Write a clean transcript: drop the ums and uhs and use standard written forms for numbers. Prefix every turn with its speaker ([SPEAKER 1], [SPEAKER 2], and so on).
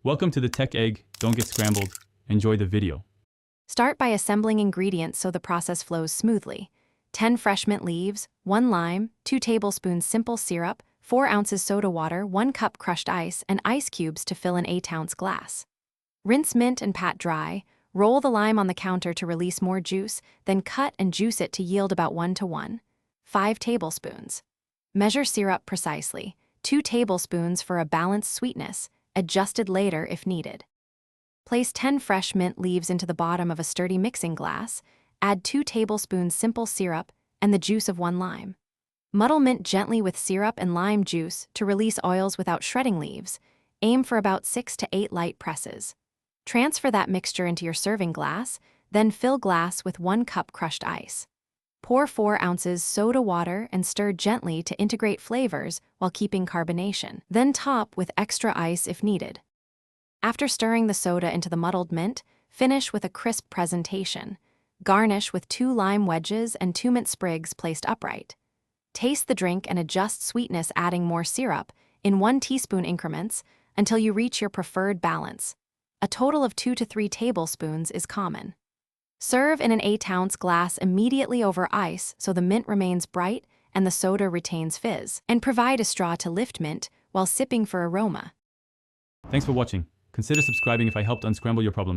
[SPEAKER 1] Welcome to the Tech Egg. Don't get scrambled. Enjoy the video.
[SPEAKER 2] Start by assembling ingredients so the process flows smoothly. 10 fresh mint leaves, 1 lime, 2 tablespoons simple syrup, 4 ounces soda water, 1 cup crushed ice, and ice cubes to fill an 8-ounce glass. Rinse mint and pat dry. Roll the lime on the counter to release more juice, then cut and juice it to yield about 1:1. 5 tablespoons. Measure syrup precisely. 2 tablespoons for a balanced sweetness, adjusted later if needed. Place 10 fresh mint leaves into the bottom of a sturdy mixing glass, add 2 tablespoons simple syrup and the juice of 1 lime. Muddle mint gently with syrup and lime juice to release oils without shredding leaves. Aim for about 6 to 8 light presses. Transfer that mixture into your serving glass, then fill glass with 1 cup crushed ice. Pour 4 ounces soda water and stir gently to integrate flavors while keeping carbonation. Then top with extra ice if needed. After stirring the soda into the muddled mint, finish with a crisp presentation. Garnish with 2 lime wedges and 2 mint sprigs placed upright. Taste the drink and adjust sweetness, adding more syrup in 1 teaspoon increments until you reach your preferred balance. A total of 2 to 3 tablespoons is common. Serve in an 8-ounce glass immediately over ice so the mint remains bright and the soda retains fizz, and provide a straw to lift mint while sipping for aroma.
[SPEAKER 1] Thanks for watching. Consider subscribing if I helped unscramble your problems.